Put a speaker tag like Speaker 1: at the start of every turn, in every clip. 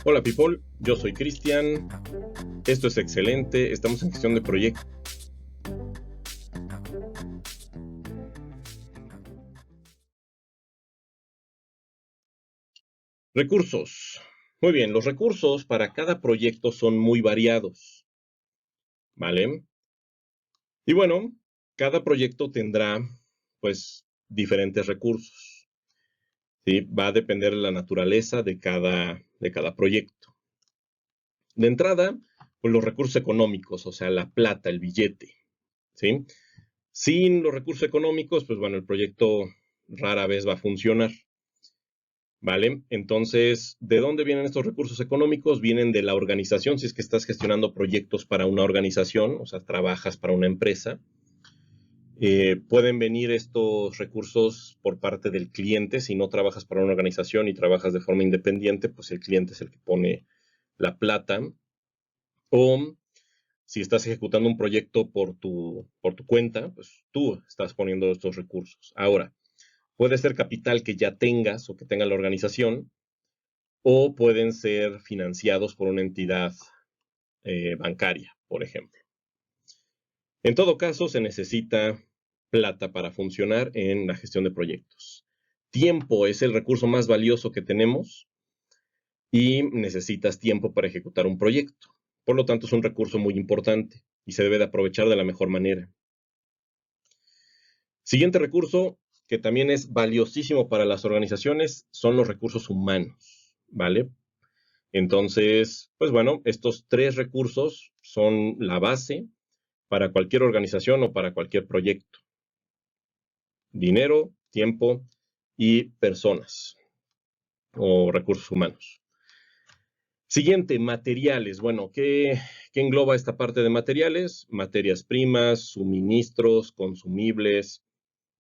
Speaker 1: Hola people, yo soy Cristian, esto es excelente, estamos en gestión de proyectos. Recursos. Muy bien, los recursos para cada proyecto son muy variados, ¿vale? Y bueno, cada proyecto tendrá pues diferentes recursos, ¿sí? Va a depender de la naturaleza de cada proyecto. De entrada, pues los recursos económicos, o sea, la plata, el billete, ¿sí? Sin los recursos económicos, pues bueno, el proyecto rara vez va a funcionar. ¿Vale? Entonces, ¿de dónde vienen estos recursos económicos? Vienen de la organización, si es que estás gestionando proyectos para una organización, o sea, trabajas para una empresa. Pueden venir estos recursos por parte del cliente. Si no trabajas para una organización y trabajas de forma independiente, pues el cliente es el que pone la plata. O si estás ejecutando un proyecto por tu cuenta, pues tú estás poniendo estos recursos. Ahora, puede ser capital que ya tengas o que tenga la organización, o pueden ser financiados por una entidad bancaria, por ejemplo. En todo caso, se necesita plata para funcionar en la gestión de proyectos. Tiempo es el recurso más valioso que tenemos y necesitas tiempo para ejecutar un proyecto. Por lo tanto, es un recurso muy importante y se debe de aprovechar de la mejor manera. Siguiente recurso, que también es valiosísimo para las organizaciones, son los recursos humanos, ¿vale? Entonces, pues bueno, estos tres recursos son la base para cualquier organización o para cualquier proyecto. Dinero, tiempo y personas o recursos humanos. Siguiente, materiales. Bueno, ¿qué engloba esta parte de materiales? Materias primas, suministros, consumibles,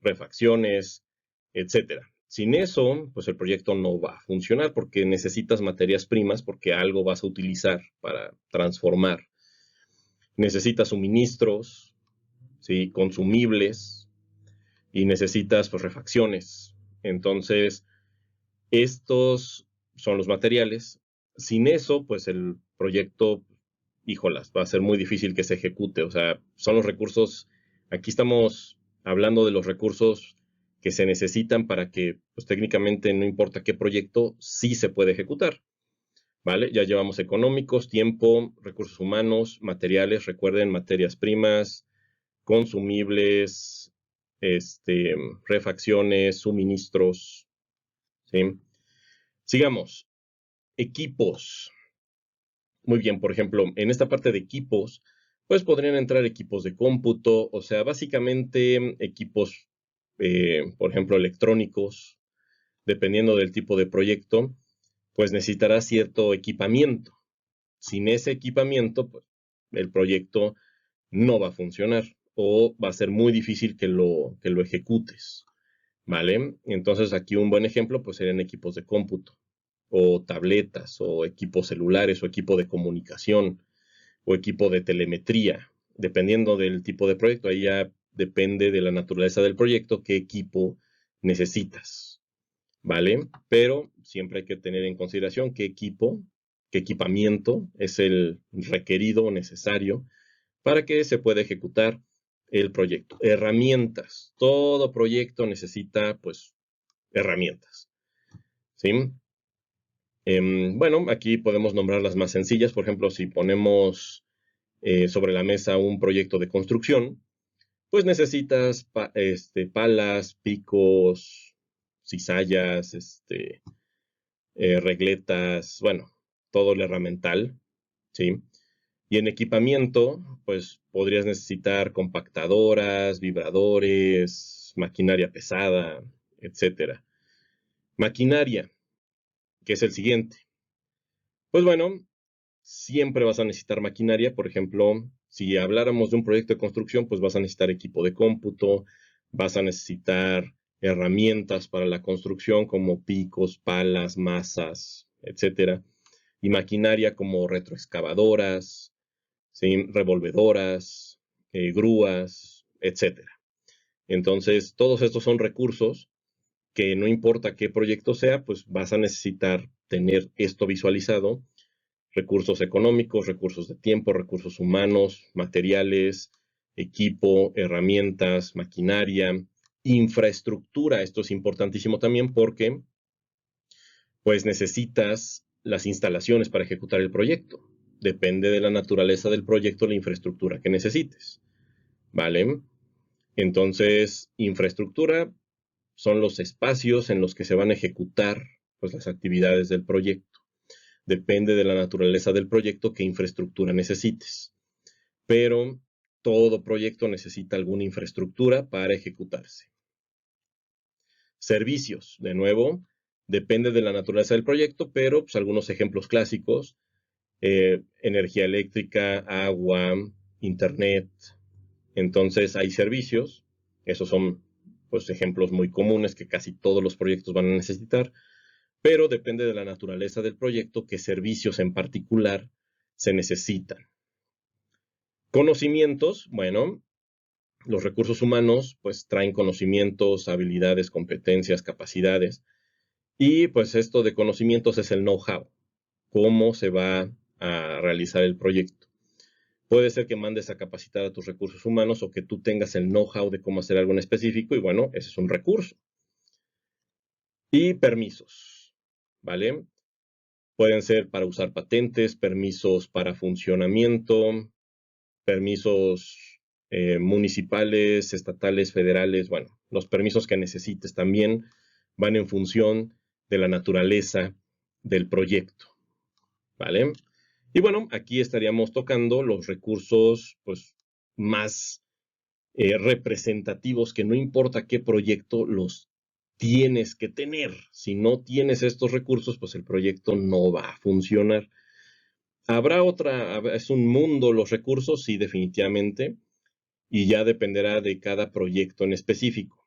Speaker 1: refacciones, etcétera. Sin eso, pues el proyecto no va a funcionar porque necesitas materias primas porque algo vas a utilizar para transformar. Necesitas suministros, ¿sí? Consumibles y necesitas pues, refacciones. Entonces, estos son los materiales. Sin eso, pues el proyecto, híjolas, va a ser muy difícil que se ejecute. O sea, son los recursos, aquí estamos hablando de los recursos que se necesitan para que, pues técnicamente, no importa qué proyecto, sí se puede ejecutar. ¿Vale? Ya llevamos económicos, tiempo, recursos humanos, materiales, recuerden, materias primas, consumibles, refacciones, suministros, ¿sí? Sigamos, equipos. Muy bien, por ejemplo, en esta parte de equipos, pues podrían entrar equipos de cómputo, o sea, básicamente equipos, por ejemplo, electrónicos, dependiendo del tipo de proyecto, pues necesitará cierto equipamiento. Sin ese equipamiento, pues el proyecto no va a funcionar o va a ser muy difícil que lo ejecutes, ¿vale? Entonces aquí un buen ejemplo pues serían equipos de cómputo o tabletas o equipos celulares o equipo de comunicación o equipo de telemetría, dependiendo del tipo de proyecto. Ahí ya depende de la naturaleza del proyecto qué equipo necesitas, ¿vale? Pero siempre hay que tener en consideración qué equipo, qué equipamiento es el requerido o necesario para que se pueda ejecutar el proyecto. Herramientas. Todo proyecto necesita, pues, herramientas, ¿sí? Bueno, aquí podemos nombrar las más sencillas. Por ejemplo, si ponemos sobre la mesa un proyecto de construcción, pues necesitas palas, picos, cizallas, regletas, bueno, todo el herramental, ¿sí? Y en equipamiento, pues podrías necesitar compactadoras, vibradores, maquinaria pesada, etcétera. Maquinaria, que es el siguiente. Pues bueno, siempre vas a necesitar maquinaria. Por ejemplo, si habláramos de un proyecto de construcción, pues vas a necesitar equipo de cómputo, vas a necesitar herramientas para la construcción como picos, palas, masas, etcétera. Y maquinaria como retroexcavadoras, ¿sí? Revolvedoras, grúas, etcétera. Entonces, todos estos son recursos que no importa qué proyecto sea, pues vas a necesitar tener esto visualizado: recursos económicos, recursos de tiempo, recursos humanos, materiales, equipo, herramientas, maquinaria, infraestructura. Esto es importantísimo también porque pues necesitas las instalaciones para ejecutar el proyecto. Depende de la naturaleza del proyecto la infraestructura que necesites, ¿vale? Entonces, infraestructura son los espacios en los que se van a ejecutar pues, las actividades del proyecto. Depende de la naturaleza del proyecto qué infraestructura necesites. Pero todo proyecto necesita alguna infraestructura para ejecutarse. Servicios, de nuevo, depende de la naturaleza del proyecto, pero pues, algunos ejemplos clásicos: energía eléctrica, agua, internet. Entonces hay servicios, esos son pues, ejemplos muy comunes que casi todos los proyectos van a necesitar, pero depende de la naturaleza del proyecto qué servicios en particular se necesitan. Conocimientos, bueno, los recursos humanos pues traen conocimientos, habilidades, competencias, capacidades, y pues esto de conocimientos es el know-how, cómo se va a realizar el proyecto. Puede ser que mandes a capacitar a tus recursos humanos o que tú tengas el know-how de cómo hacer algo en específico y bueno, ese es un recurso. Y permisos, ¿vale? Pueden ser para usar patentes, permisos para funcionamiento, permisos municipales, estatales, federales. Bueno, los permisos que necesites también van en función de la naturaleza del proyecto, ¿vale? Y bueno, aquí estaríamos tocando los recursos pues, más representativos que no importa qué proyecto los tienes que tener. Si no tienes estos recursos, pues el proyecto no va a funcionar. Habrá otra, es un mundo los recursos, sí, definitivamente, y ya dependerá de cada proyecto en específico.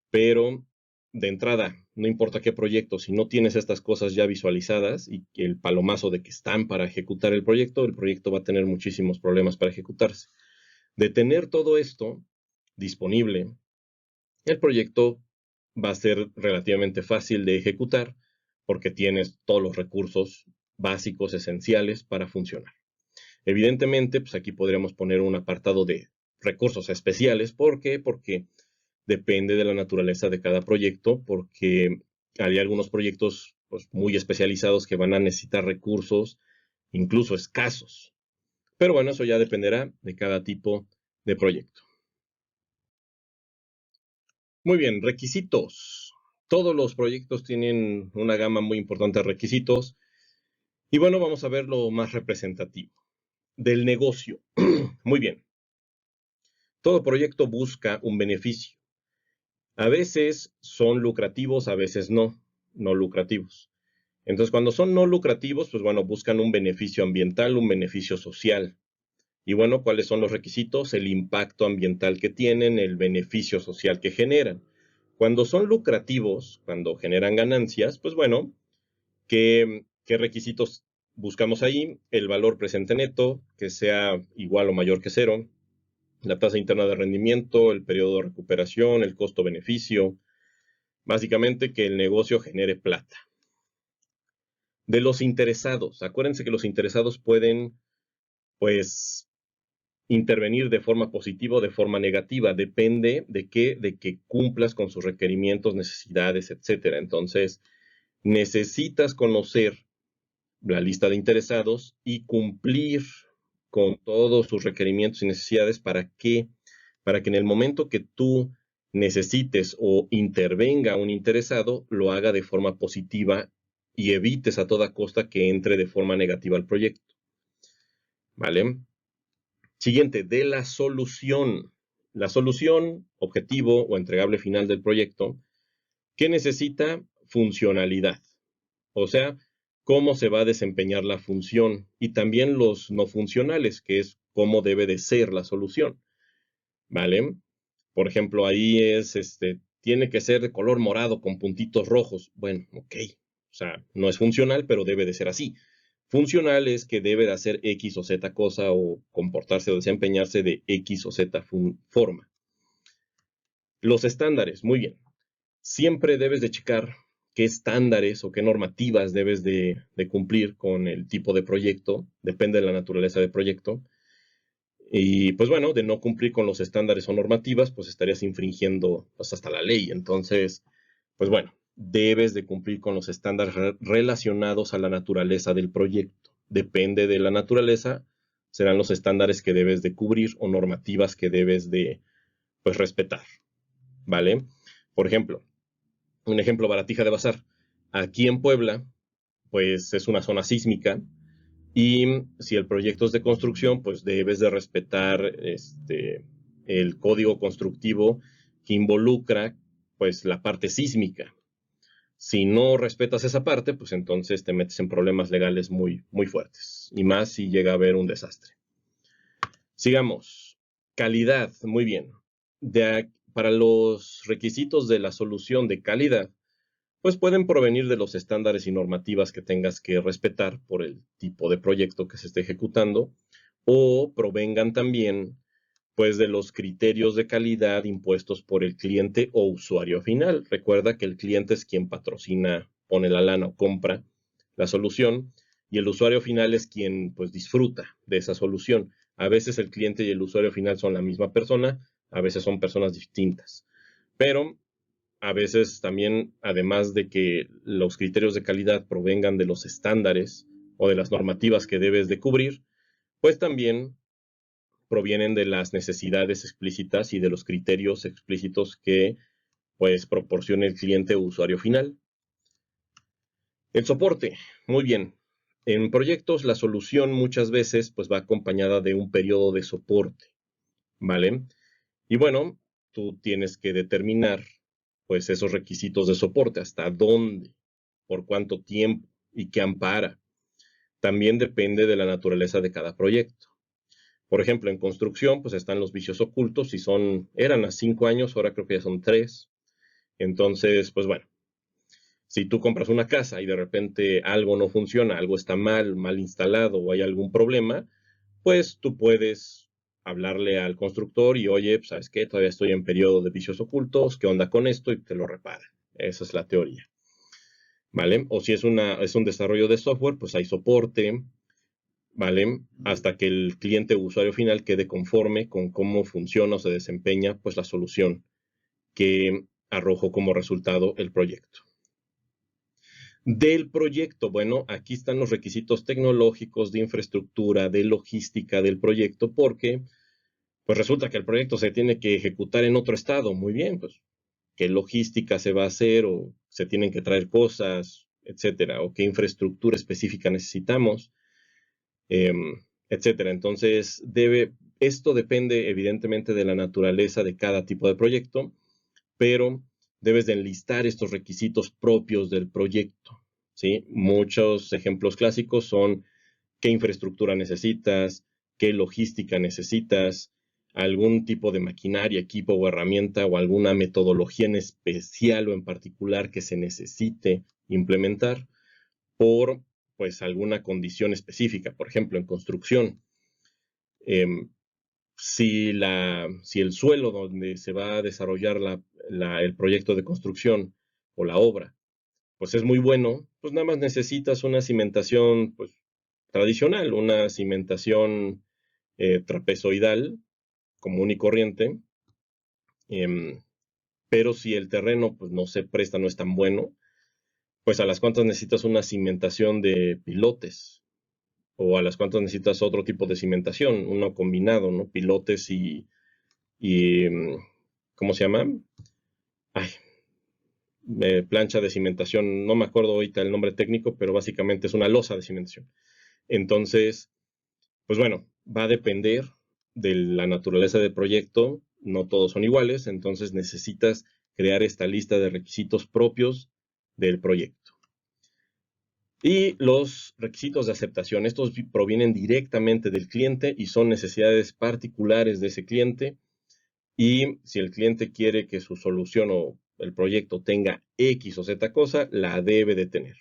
Speaker 1: Pero de entrada, no importa qué proyecto, si no tienes estas cosas ya visualizadas y el palomazo de que están para ejecutar el proyecto va a tener muchísimos problemas para ejecutarse. De tener todo esto disponible, el proyecto va a ser relativamente fácil de ejecutar porque tienes todos los recursos básicos, esenciales para funcionar. Evidentemente, pues aquí podríamos poner un apartado de recursos especiales. ¿Por qué? Porque depende de la naturaleza de cada proyecto, porque hay algunos proyectos pues, muy especializados que van a necesitar recursos incluso escasos. Pero bueno, eso ya dependerá de cada tipo de proyecto. Muy bien, requisitos. Todos los proyectos tienen una gama muy importante de requisitos. Y bueno, vamos a ver lo más representativo del negocio. Muy bien. Todo proyecto busca un beneficio. A veces son lucrativos, a veces no lucrativos. Entonces, cuando son no lucrativos, pues bueno, buscan un beneficio ambiental, un beneficio social. Y bueno, ¿cuáles son los requisitos? El impacto ambiental que tienen, el beneficio social que generan. Cuando son lucrativos, cuando generan ganancias, pues bueno, ¿qué requisitos buscamos ahí? El valor presente neto, que sea igual o mayor que cero, la tasa interna de rendimiento, el periodo de recuperación, el costo-beneficio, básicamente que el negocio genere plata. De los interesados, acuérdense que los interesados pueden, pues, intervenir de forma positiva o de forma negativa, depende de que cumplas con sus requerimientos, necesidades, etc. Entonces, necesitas conocer la lista de interesados y cumplir con todos sus requerimientos y necesidades para que en el momento que tú necesites o intervenga un interesado, lo haga de forma positiva y evites a toda costa que entre de forma negativa al proyecto. ¿Vale? Siguiente, de la solución. La solución, objetivo o entregable final del proyecto, ¿qué necesita? Funcionalidad. O sea, cómo se va a desempeñar la función y también los no funcionales, que es cómo debe de ser la solución. ¿Vale? Por ejemplo, ahí tiene que ser de color morado con puntitos rojos. Bueno, ok. O sea, no es funcional, pero debe de ser así. Funcional es que debe de hacer X o Z cosa o comportarse o desempeñarse de X o Z forma. Los estándares, muy bien. Siempre debes de checar qué estándares o qué normativas debes de cumplir con el tipo de proyecto, depende de la naturaleza del proyecto. Y pues bueno, de no cumplir con los estándares o normativas, pues estarías infringiendo pues, hasta la ley. Entonces, pues bueno, debes de cumplir con los estándares relacionados a la naturaleza del proyecto. Depende de la naturaleza, serán los estándares que debes de cubrir o normativas que debes de pues respetar, ¿vale? Por ejemplo, un ejemplo baratija de bazar. Aquí en Puebla, pues es una zona sísmica y si el proyecto es de construcción, pues debes de respetar el código constructivo que involucra pues la parte sísmica. Si no respetas esa parte, pues entonces te metes en problemas legales muy, muy fuertes. Y más si llega a haber un desastre. Sigamos. Calidad, muy bien. Para los requisitos de la solución de calidad, pues pueden provenir de los estándares y normativas que tengas que respetar por el tipo de proyecto que se esté ejecutando, o provengan también pues de los criterios de calidad impuestos por el cliente o usuario final. Recuerda que el cliente es quien patrocina, pone la lana o compra la solución, y el usuario final es quien pues disfruta de esa solución. A veces el cliente y el usuario final son la misma persona, a veces son personas distintas. Pero a veces también, además de que los criterios de calidad provengan de los estándares o de las normativas que debes de cubrir, pues también provienen de las necesidades explícitas y de los criterios explícitos que pues proporciona el cliente o usuario final. El soporte, muy bien. En proyectos la solución muchas veces pues va acompañada de un periodo de soporte, ¿vale? Y bueno, tú tienes que determinar pues esos requisitos de soporte, hasta dónde, por cuánto tiempo y qué ampara. También depende de la naturaleza de cada proyecto. Por ejemplo, en construcción, pues están los vicios ocultos, si eran a 5 años, ahora creo que ya son 3. Entonces, pues bueno, si tú compras una casa y de repente algo no funciona, algo está mal instalado o hay algún problema, pues tú puedes hablarle al constructor y, oye, pues, ¿sabes qué? Todavía estoy en periodo de vicios ocultos, ¿qué onda con esto? Y te lo repara. Esa es la teoría, ¿vale? O si es un desarrollo de software, pues hay soporte, ¿vale? Hasta que el cliente o usuario final quede conforme con cómo funciona o se desempeña, pues la solución que arrojó como resultado el proyecto. Del proyecto, bueno, aquí están los requisitos tecnológicos, de infraestructura, de logística del proyecto, porque pues resulta que el proyecto se tiene que ejecutar en otro estado. Muy bien, pues, ¿qué logística se va a hacer o se tienen que traer cosas, etcétera? ¿O qué infraestructura específica necesitamos? Etcétera. Entonces, esto depende evidentemente de la naturaleza de cada tipo de proyecto, pero debes de enlistar estos requisitos propios del proyecto, ¿sí? Muchos ejemplos clásicos son qué infraestructura necesitas, qué logística necesitas, algún tipo de maquinaria, equipo o herramienta o alguna metodología en especial o en particular que se necesite implementar por pues alguna condición específica. Por ejemplo, en construcción, eh, si el suelo donde se va a desarrollar el proyecto de construcción o la obra, pues es muy bueno, pues nada más necesitas una cimentación pues, tradicional, una cimentación trapezoidal, común y corriente, eh, pero si el terreno pues, no se presta, no es tan bueno, pues a las cuantas necesitas una cimentación de pilotes, o a las cuantas necesitas otro tipo de cimentación, uno combinado, ¿no? Pilotes y ¿cómo se llama? Ay, plancha de cimentación, no me acuerdo ahorita el nombre técnico, pero básicamente es una losa de cimentación. Entonces, pues bueno, va a depender de la naturaleza del proyecto, no todos son iguales, entonces necesitas crear esta lista de requisitos propios del proyecto. Y los requisitos de aceptación, estos provienen directamente del cliente y son necesidades particulares de ese cliente. Y si el cliente quiere que su solución o el proyecto tenga X o Z cosa, la debe de tener.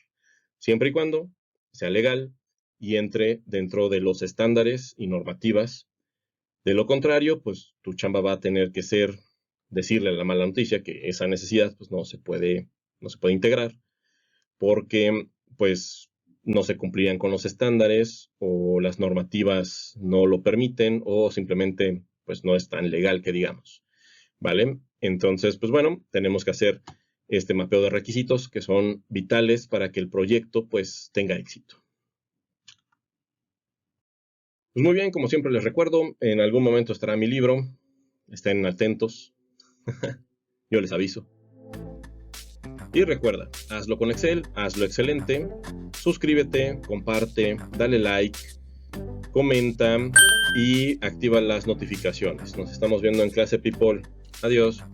Speaker 1: Siempre y cuando sea legal y entre dentro de los estándares y normativas. De lo contrario, pues tu chamba va a tener que ser decirle la mala noticia que esa necesidad pues no se puede integrar porque pues no se cumplían con los estándares o las normativas no lo permiten o simplemente pues no es tan legal que digamos, ¿vale? Entonces, pues bueno, tenemos que hacer este mapeo de requisitos que son vitales para que el proyecto pues tenga éxito. Pues muy bien, como siempre les recuerdo, en algún momento estará mi libro, estén atentos, yo les aviso. Y recuerda, hazlo con Excel, hazlo excelente, suscríbete, comparte, dale like, comenta y activa las notificaciones. Nos estamos viendo en clase People. Adiós.